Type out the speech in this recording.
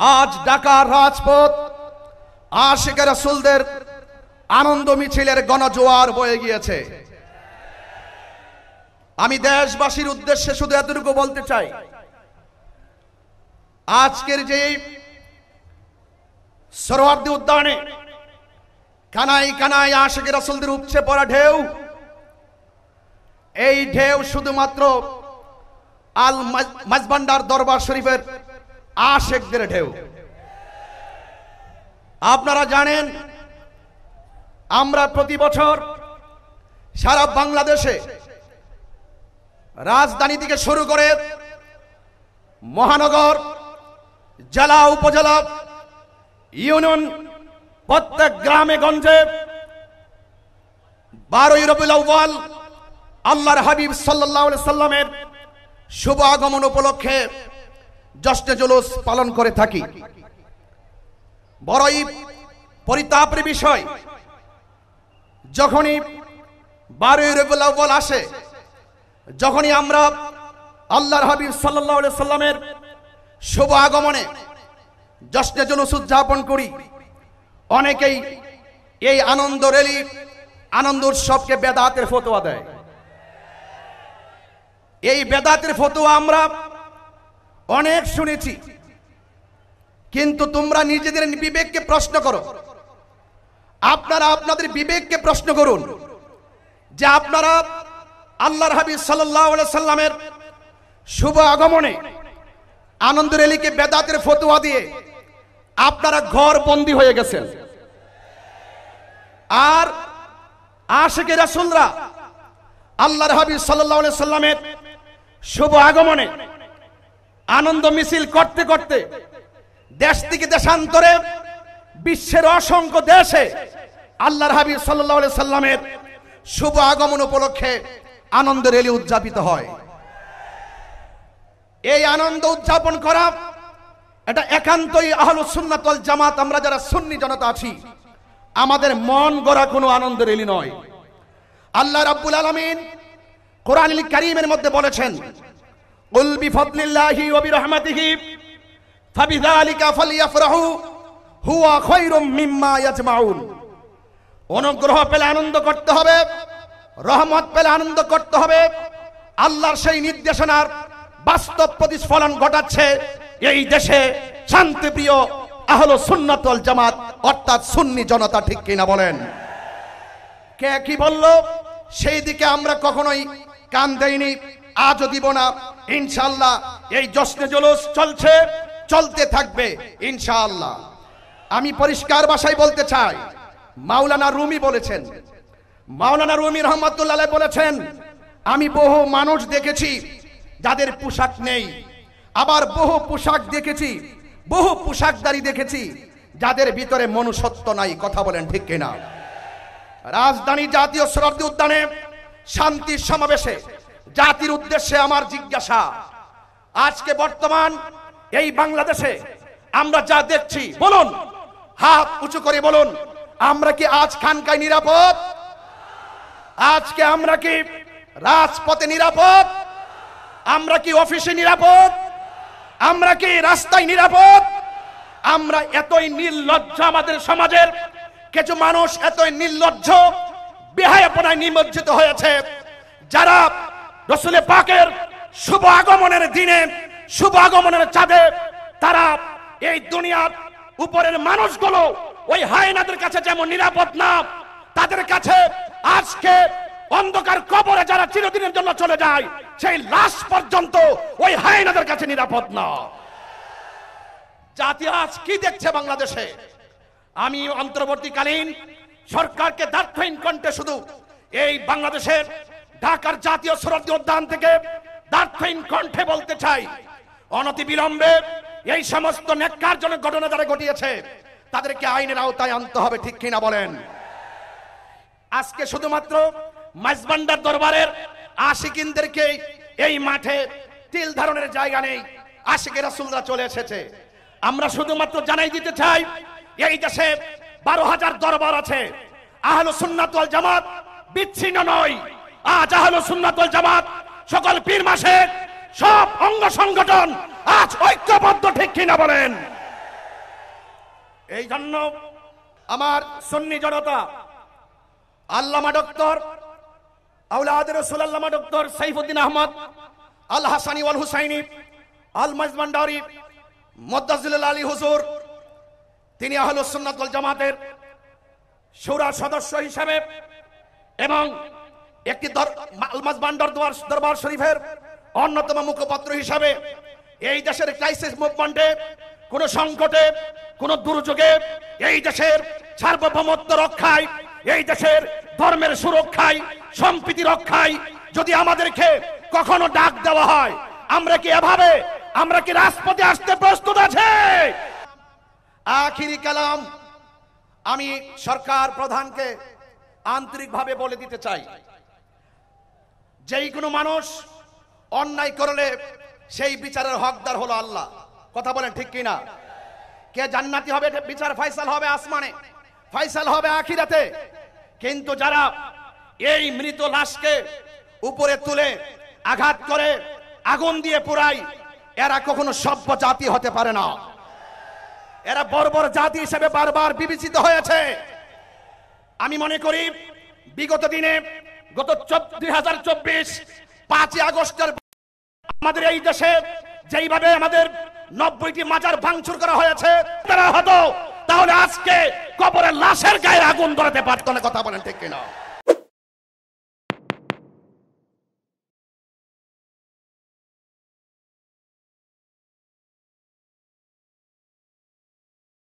আজ ঢাকার রাজপথ আশিকে রাসূলদের আনন্দ মিছিলের গণজোয়ার বয়ে গিয়েছে। আমি দেশবাসীর উদ্দেশ্যে শুধু এতটুকু বলতে চাই, আজকের যে সোহরাওয়ার্দী উদ্যানে কানায় কানায় আশিকে রাসূলদের উপচে পড়া ঢেউ, এই ঢেউ শুধুমাত্র আল মাঝভান্ডার দরবার শরীফের আশিকদের ঢেউ। আপনারা জানেন, আমরা প্রতি বছর সারা বাংলাদেশে রাজধানী থেকে শুরু করে মহানগর, জেলা, উপজেলা, ইউনিয়ন, প্রত্যেক গ্রামে গঞ্জে 12ই রবিউল আউয়াল আল্লাহর হাবিব সাল্লাল্লাহু আলাইহি সাল্লামের শুভ আগমন উপলক্ষে জশ্নে জুলুস পালন করে থাকি। বড়ই পরিতাপের বিষয়, যখনই 12ই রবিউল আউয়াল আসে, যখনই আমরা আল্লাহর হাবিব সাল্লাল্লাহু আলাইহি সাল্লামের শুভ আগমনে জশ্নে জুলুস উদযাপন করি, অনেকেই এই আনন্দ র্যালি, আনন্দ উৎসবকে বেদাতের ফতোয়া দেয়। এই বেদাতের ফতোয়া আমরা অনেক শুনেছি, কিন্তু তোমরা নিজেদের বিবেককে প্রশ্ন করো। আপনারা আপনাদের বিবেককে প্রশ্ন করুন যে আপনারা আল্লাহর হাবিব সাল্লাল্লাহু আলাইহি সাল্লামের শুভ আগমনে আনন্দ র্যালিকে বেদাতের ফতোয়া দিয়ে আপনারা ঘর বন্দী হয়ে গেছেন। আর আশিকে রাসূলরা আল্লাহর হাবিব সাল্লাল্লাহু আলাইহি সাল্লামের শুভ আগমনে আনন্দ মিছিল করতে করতে দেশ থেকে দেশান্তরে বিশ্বের অসংখ্য দেশে আল্লাহর হাবিব সাল্লাল্লাহু আলাইহি সাল্লামের শুভ আগমন উপলক্ষে আনন্দ র্যালি উদযাপিত হয়। এই আনন্দ উদযাপন করা এটা একান্তই আহলুস সুন্নাত ওয়াল জামাত, আমরা যারা সুন্নি জনতা আছি, আমাদের মন গড়া কোনো আনন্দ র্যালি নয়। আল্লাহ রাব্বুল আলামিন কোরআনুল কারীমের মধ্যে বলেছেন, কুল বিফাদলিল্লাহি ওয়া বিরহমাতিহি ফাবিযালিকা ফালইফরাহু হুয়া খায়রুম মিম্মা ইয়াজমাউন। অনুগ্রহ পেলে আনন্দ করতে হবে, রহমত পেলে আনন্দ করতে হবে। আল্লাহর সেই নির্দেশনার বাস্তব প্রতিফলন ঘটাচ্ছে এই দেশে শান্তিপ্রিয় আহলুস সুন্নাত ওয়াল জামাত, অর্থাৎ সুন্নি জনতা। ঠিক কিনা বলেন? কে কি বলল সেই দিকে আমরা কখনোই কান দেইনি, আজও দিব না। ইনশাআল্লাহ এই জশ্নে জুলুস চলছে, চলতে থাকবে ইনশাআল্লাহ। আমি পরিষ্কার ভাষায় বলতে চাই, মাওলানা রুমি বলেছেন, মাওলানা রুমি রহমাতুল্লাহ আলাইহি বলেছেন, আমি বহু মানুষ দেখেছি যাদের পোশাক নেই, আবার বহু পোশাক দেখেছি, বহু পোশাকদারি দেখেছি যাদের ভিতরে মনুষ্যত্ব নাই। কথা বলেন ঠিক কিনা? রাজধানী জাতীয় সোহরাওয়ার্দী উদ্যানে শান্তির সমাবেশে জাতির উদ্দেশ্যে আমার জিজ্ঞাসা, আজকে বর্তমান এই বাংলাদেশে আমরা যা দেখছি, বলুন, হাত উঁচু করে বলুন, আমরা কি আজ খানকায় নিরাপদ? আজকে আমরা কি রাজপথে নিরাপদ? আমরা কি অফিসে নিরাপদ? আমরা কি রাস্তায় নিরাপদ? আমরা এতই নির্লজ্জ, আমাদের সমাজের কিছু মানুষ এতই নির্লজ্জ, বেহায়াপনায় নিমজ্জিত হয়েছে, যারা রাসূল পাকের শুভ আগমনের দিনে, শুভ আগমনের চাঁদে তারা এই দুনিয়ার উপরের মানুষগুলো ওই হায়নাদের কাছে যেমন নিরাপদ না, তাদের কাছে আজকে অন্ধকার কবরে যারা চিরদিনের জন্য চলে যায়, সেই লাশ পর্যন্ত ওই হায়নাদের কাছে নিরাপদ না। জাতি আজ কি দেখছে বাংলাদেশে? আমি অন্তর্বর্তীকালীন সরকারকে দার্থহীন কণ্ঠে শুধু এই বাংলাদেশের ঢাকার জাতীয় সোহরাওয়ার্দী উদ্যান থেকে দার্থহীন কণ্ঠে বলতে চাই, অনতি বিলম্বে এই সমস্ত ন্যাক্কারজনক ঘটনা যারা ঘটিয়েছে তাদেরকে আইনের আওতায় আনতে হবে। ঠিক কিনা বলেন? আজকে শুধুমাত্র মাঝভান্ডার দরবারের আশিকিনদেরকে এই মাঠে তিল ধারণের জায়গা নেই, আশিকে রাসূলরা চলে এসেছে। আমরা শুধুমাত্র জানাই দিতে চাই, এই দেশে 12,000 দরবার আছে, আহলুস সুন্নাত ওয়াল জামাত বিচ্ছিন্ন নয়। আজ আহলুস সুন্নাত ওয়াল জামাত সকল পীর মাসের সব অঙ্গ সংগঠন আজ ঐক্যবদ্ধ। ঠিক কিনা বলেন? এই জন্য আমার সুন্নি জনতা আল্লামা ডক্টর আওলাদ রাসূল আল্লামা ডক্টর সাইফুদ্দিন আহমদ আল হাসানি ওয়াল হুসাইনি আল মাজমান্ডারি মুদ্দাজিল আলী হুজুর, তিনি আহলুস সুন্নাত ওয়াল জামাতের শুরা সদস্য হিসেবে এবং একটি আল মাজমান্ডার দরবার শরীফের অন্যতম মুখপাত্র হিসাবে এই দেশের ক্রাইসিস মুভমেন্টে, কোন সংকটে, কোন দুর্যোগে, এই দেশের সার্বভৌমত্ব রক্ষায়, এই দেশের ধর্মের সুরক্ষায়, সম্প্রীতি রক্ষায় যদি আমাদেরকে কখনো ডাক দেওয়া হয়, আমরা কি রাজপথে আসতে প্রস্তুত আছে? আখিরি কালাম আমি সরকার প্রধানকে আন্তরিকভাবে বলে দিতে চাই, যেই কোনো মানুষ অন্যায় করলে সেই বিচারের হকদার হলো আল্লাহ। কথা বলেন ঠিক কিনা? কে জান্নাতি হবে, বিচার ফয়সাল হবে আসমানে, ফয়সাল হবে আখিরাতে। কিন্তু যারা এই মৃত লাশকে উপরে তুলে আঘাত করে আগুন দিয়ে পোড়ায়, এরা কখনো সভ্য জাতি হতে পারে না। এরা বর্বর জাতি হিসেবে বারবার বিবেচিত হয়েছে। আমি মনে করি বিগত দিনে গত 2024 5ই আগস্টের আমাদের এই দেশে যেইভাবে আমাদের 90টি মাজার ভাঙচুর করা হয়েছে, তারা হতো তাহলে আজকে কবরের লাশের গায়ে আগুন ধরাতে পারতো না। কথা বলেন ঠিক কিনা?